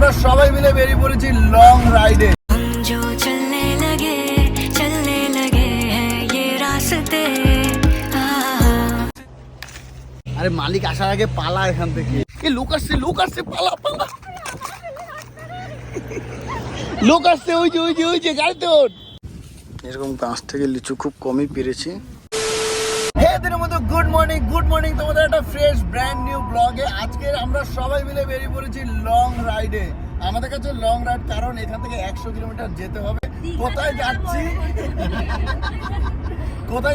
আমরা সবাই মিলে বেরিয়ে পড়েছি লং রাইডে। আরে মালিক আসার আগে পালা এখান থেকে। লোক আসছে পালা পালা। লোক আসছে ওই যে গাড়িতে ওঠ। এরকম গাছ থেকে লিচু খুব কমই পেরেছি। গুড মর্নিং তোমাদের একটা ফ্রেশ ব্র্যান্ড নিউ ব্লগে। আজকে আমরা সবাই মিলে বেরিয়ে পড়েছি লং রাইডে। আমাদের কাছে লং রাইড কারণ এখান থেকে 100 কিলোমিটার যেতে হবে। কোথায়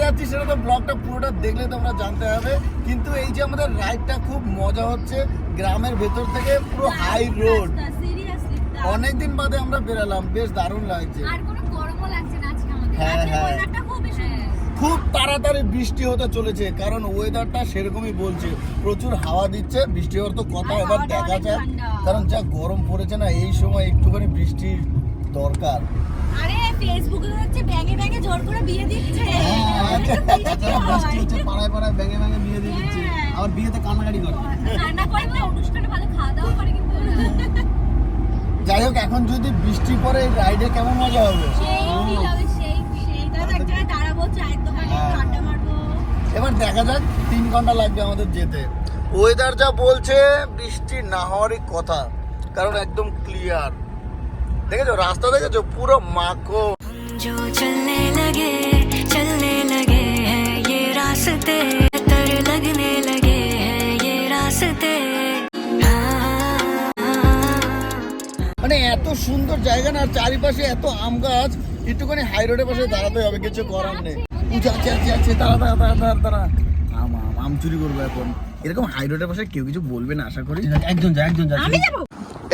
যাচ্ছি সেটা তো ব্লগটা পুরোটা দেখলে তোমরা জানতে হবে। কিন্তু এই যে আমাদের রাইডটা খুব মজা হচ্ছে, গ্রামের ভেতর থেকে পুরো হাই রোড। অনেকদিন বাদে আমরা বেরালাম, বেশ দারুণ লাগছে। হ্যাঁ খুব তাড়াতাড়ি বৃষ্টি হতে চলেছে কারণ ওয়েদারটা সেরকমই বলছে। প্রচুর হাওয়া দিচ্ছে, বৃষ্টি হওয়ার তো কথা এবার দেখা যায়। কারণ যা গরম পড়েছে না, এই সময় একটুখানি বৃষ্টির দরকার। আরে ফেসবুকে হচ্ছে ব্যাঙে জোর করে বিয়ে দিচ্ছে। বৃষ্টি হচ্ছে, পাড়ায় ব্যাঙে বিয়ে দিয়ে দিচ্ছে। আবার বিয়েতে কান্নাকাটি করে, অনুষ্ঠানে ভালো খাওয়া দাওয়া করে। কিন্তু যাই হোক, এখন যদি বৃষ্টি পড়ে রাইডে কেমন মজা হবে। এবার দেখা যাক, 3 ঘন্টা লাগবে আমাদের যেতে। ওয়েদার যা বলছে বৃষ্টি না হওয়ারই কথা, কারণ একদম ক্লিয়ার। দেখেছো রাস্তা, দেখেছো পুরো মাখো। चलने लगे हैं ये रास्ते, तर लगने लगे हैं ये रास्ते। মানে এত সুন্দর জায়গা না, চারিপাশে এত আম গাছ। একটুখানি হাই রোডের পাশে দাঁড়াতে হবে, কিছু করার নেই। আছে তারা আম চুরি করবো এখন। এরকম হাই রোডের পাশে কেউ কিছু বলবে না আশা করি। একজন যা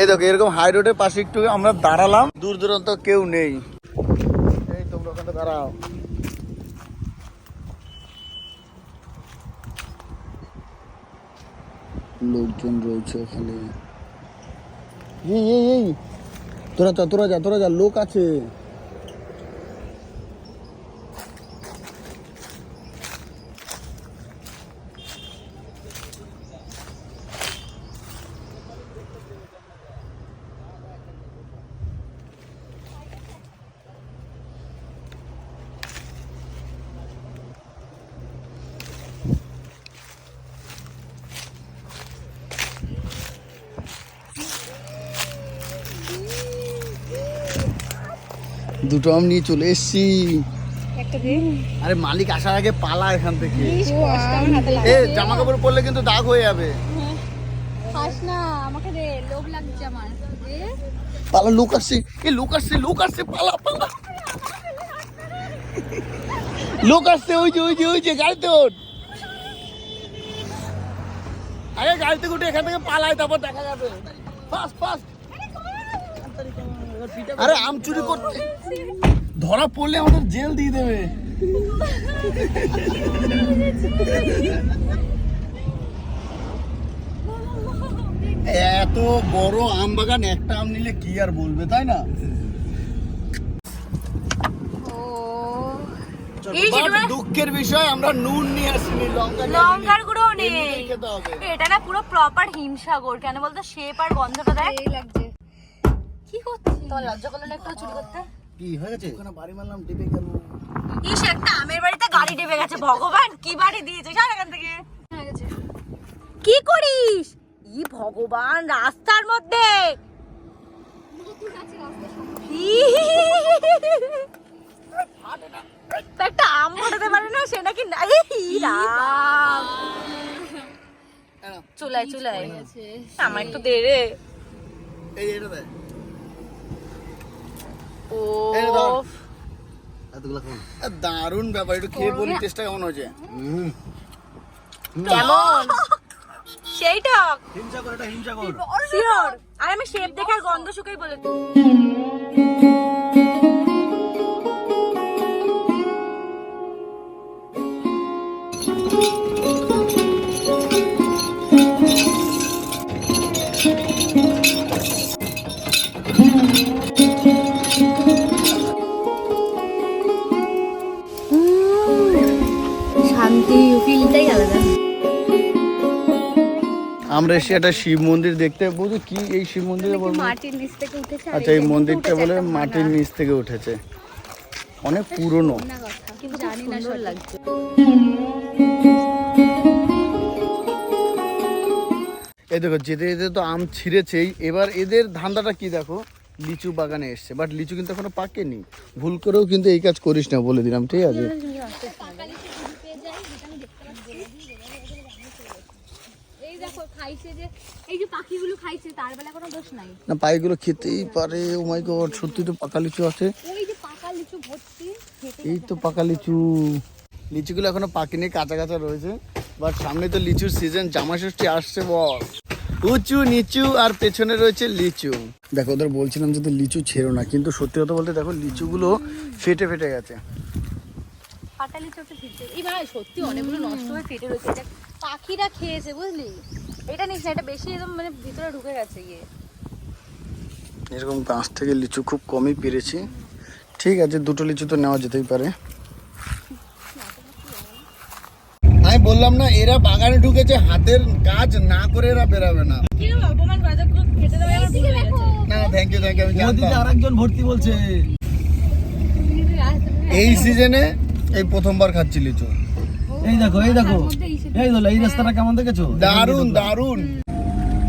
এই দেখো, এরকম হাই রোডের পাশে একটু আমরা দাঁড়ালাম, দূর দূরান্ত কেউ নেই। এই তোমরা ওখানে দাঁড়াও। লোকজন রয়েছে ওখানে। এই তোরা যা, লোক আছে। দুটো আম নিয়ে চলে এসছি। আরে মালিক আসার আগে পালা এখান থেকে। জামা কাপড় পরলে কিন্তু দাগ হয়ে যাবে। পালা, লোক আসছে পালা পালা। লোক আসছে ওই যে গাড়িতে ওঠ। আরে গাড়িতে উঠে এখান থেকে পালায়, তারপর দেখা যাবে। ফাস্ট। আরে আম চুরি করতে ধরা পড়লে আমাদের জেল দিয়ে দেবে। এত বড় আম বাগান, একটা আম নিলে কি আর বলবে, তাই না? দুঃখের বিষয় আমরা নুন নিয়ে আসিনি, লঙ্কার গুঁড়ো নেই। এটা না পুরো প্রপার হিমসাগর। কেন বলতো, শেপ আর গন্ধটা দেখ লাগছে। কি করছিস? তোর লজ্জা করলো না একটু চুরি করতে? কি হয়ে গেছে? ওখানে বাড়ি মারলাম, টিপে গেল। ইস, একটা আমের বাড়িতে গাড়ি ডেবে গেছে। ভগবান, কি বাড়ি দিয়েছে সারা এখান থেকে। কি করিস? ই ভগবান, রাস্তার মধ্যে একটা আম ফোটাতে পারে না সে নাকি। চুলাই আমার একটু দে রে। দারুণ ব্যাপার, একটু খেয়ে বলি টেস্টটা কেমন হয়েছে। কেমন? সেইটা হিমসাগর, এটা হিমসাগর শিওর। আর আমি শেপ দেখে আর গন্ধ শুকেই বলে তো। শান্তি ফিলটাই আলাদা। আমরা এসেছি একটা শিব মন্দির দেখতে। বলছি কি এই শিব মন্দিরে বলবো? মাটির নিচ থেকে উঠেছে। আচ্ছা এই মন্দিরটা বলে মাটির নিচ থেকে উঠেছে, অনেক পুরনো। কিন্তু জানি না সুন্দর লাগছে। এই দেখো যেতে যেতে তো আম ছিঁড়েছেই, এবার এদের ধান্দাটা কি দেখো, লিচু বাগানে এসছে, বাট লিচু কিন্তু এখনো পাকেনি। ভুল করেও কিন্তু এই কাজ করিস না, বলে দিলাম, ঠিক আছে? এই দেখো খাইছে যে, এই যে পাখিগুলো খাইছে, তার বেলা কোনো দোষ নাই। না পাইগুলো খেতেই পারে। ও মাই গড, সত্যি তো পাকা লিচু আছে। ওই যে পাকা লিচু ভর্তি। এই তো পাকা লিচু, লিচুগুলো এখনো পাকেনি, কাঁচা কাঁচা রয়েছে। বাট সামনে তো লিচুর সিজন, জামাই ষষ্ঠী আসছে বস। উঁচু নিচু আর পেছনে রয়েছে লিচু। দেখো ওদের বলছিলাম যে লিচু ছেড়ো না, কিন্তু সত্যি কথা বলতে দেখো লিচুগুলো ফেটে ফেটে গেছে। পাকা লিচু তো ফেটে, এই ভাই সত্যি অনেকগুলো নষ্ট হয়ে ফেটে রয়েছে। এটা পাখিরা খেয়েছে বুঝলি। এটা নিস না, এটা বেশি একদম মানে ভিতরে ঢুকে গেছে ইয়ে। এরকম গাছ থেকে লিচু খুব কমই পেরেছি। ঠিক আছে, দুটো লিচু তো নেওয়া যেতেই পারে। আমি বললাম না এরা বাগানে ঢুকেছে, হাতের কাজ না করে এরা বেরাবে না। কি অপমান করে যা খেতে দেবে আমার ভুলে গেছে। না থ্যাংক ইউ আমি জানতাম। আরেকজন ভর্তি বলছে এই সিজনে এই প্রথমবার খাচ্ছি লিচু। এই দেখো এই দেখো এই দোলা, এই রাস্তাটা কেমন দেখেছো? দারুন দারুন,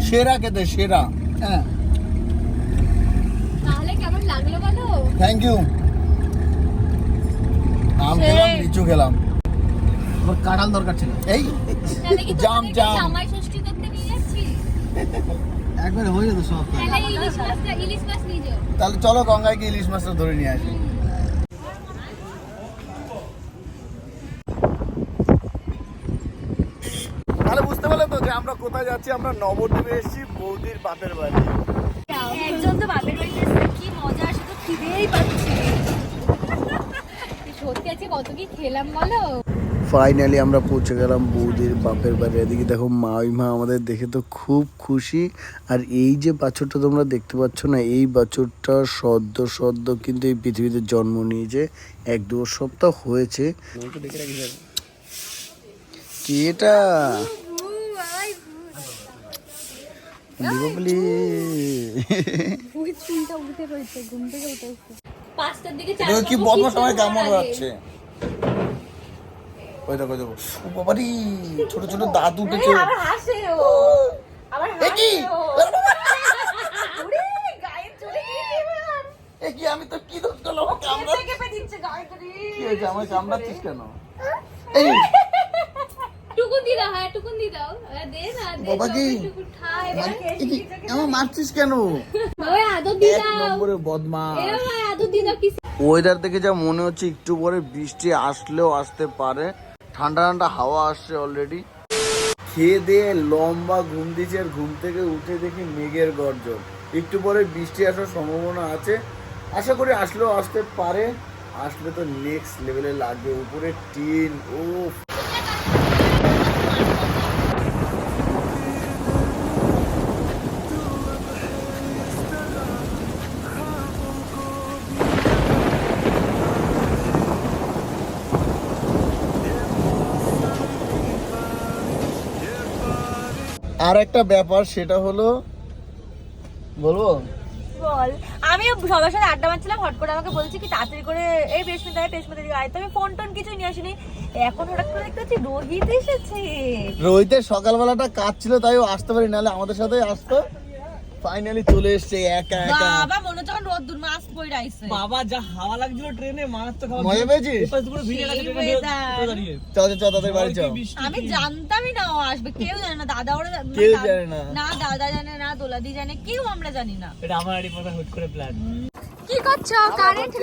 সেরা খেতে সেরা। হ্যাঁ তাহলে কেমন লাগলো বলো? Thank you. আম খেলাম, লিচু খেলাম, আমার কাঁঠাল দরকার ছিল। এই জাম জাম। জামাই ষষ্ঠী করতে নিয়ে যাচ্ছি। একবার হয়ে যেত সব। তাহলে ইলিশ মাছ নিয়ে যাও। তাহলে চলো গঙ্গায় গিয়ে ইলিশ মাছটা ধরে নিয়ে আসি। তাহলে বুঝতে পারলে তো যে আমরা কোথায় যাচ্ছি। আমরা নবদ্বীপে এসেছি বৌদির বাপের বাড়ি। একজন তো বাপের বাড়িতে এসে কি মজা আসে, তো খিদেই পাচ্ছে। সত্যি আছে কত কি খেলাম বলো। ফাইনালি আমরা পৌঁছে গেলাম বৌদির বাপের বাড়ি। এদিকে দেখো মা আমাদের দেখে তো খুব খুশি। আর এই যে বাছুরটা তোমরা দেখতে পাচ্ছ না, এই বাছুরটা সদ্য কিন্তু এই পৃথিবীতে জন্ম নিয়েছে, 1-2 সপ্তাহ হয়েছে। কি এটা? পাঁচটার দিকে কি বদমাশ সময় কেমন যাচ্ছে। ওই দেখো দেখো, ও বাবারি ছোট ছোট দাঁত উঠেছে। আবার হাসে ও, আবার এ কি? ওরে গায়ে চলে গিয়েছে এবার। এ কি, আমি তো কি দোষ করলাম? কামড়া কেঁপে দিচ্ছে গায়ে ধরে। কি হয়েছে? আমায় কামড়াচ্ছিস কেন? এই টুকুন দি দাও, হ্যাঁ টুকুন দি দাও। দে না দে। বাবা কি? টুকুন খায় মানে এ কি, আমার মারছিস কেন? ওই আদর দি এক দাও। নম্বরে বদমাশ। এ ভাই আদর দি দাও কি। ওয়েদার দেখে যা মনে হচ্ছে একটু পরে বৃষ্টি আসলেও আসতে পারে। ঠান্ডা ঠান্ডা হাওয়া আসছে অলরেডি। খেয়ে দিয়ে লম্বা ঘুম দিয়েছি, আর ঘুম থেকে উঠে দেখি মেঘের গর্জন। একটু পরে বৃষ্টি আসার সম্ভাবনা আছে, আশা করি আসলেও আসতে পারে। আসলে তো নেক্সট লেভেলে লাগবে। উপরে টিন, ও আর একটা ব্যাপার, সেটা হলো বলবো। বল। আমিও সবার সাথে আড্ডা মারছিলাম, হট করে আমাকে বলছি কি তাড়াতাড়ি করে এই পেশমেন্ট আয়। তো আমি ফোন টোন কিছু নিয়ে আসিনি। এখন হঠাৎ করে দেখতে পাচ্ছি রোহিত এসেছে। রোহিতের সকালবেলাটা কাজ ছিল, তাই ও আসতে পারি, নাহলে আমাদের সাথেই আসতো। ফাইনালি চলে এসছে একা একা। বাবা মনে হচ্ছে রোদ্দুর মাস্ক পরে আইছে। বাবা যা হাওয়া লাগছিল ট্রেনে, মারাত্মক হাওয়া। মজা পেয়েছিস? এপাশ পুরো ভিড়ে গেছে সেই ট্রেনে weather। দাঁড়িয়ে। চল চল তাদের বাড়ি চল। আমি জানতামই না ও আসবে, কেউ জানে না। দাদা ওরা কেউ জানে না। না দাদা জানে না, দোলাদি জানে, কেউ আমরা জানি না। এটা আমার আড়ি পড়া হুট করে প্ল্যান। কি করছো? কারেন্ট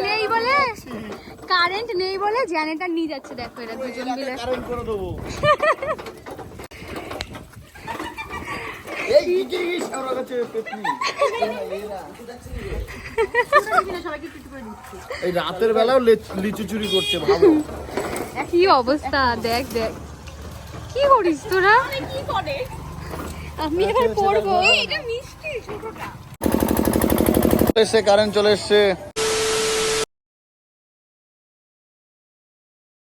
নেই বলে জেনারেটর নিয়ে যাচ্ছে। দেখো এরা দুজন মিলে। কারেন্ট করে দেবো। এই কি সারা কাছে পেতনি। এই রাতের বেলাও লিচু চুরি করছে, ভালো। কি অবস্থা দেখ দেখ। কি করিস তোরা? কি করে? আমি এবার পড়বো। এটা মিষ্টি ছোটটা। কারেন্ট চলে এসছে।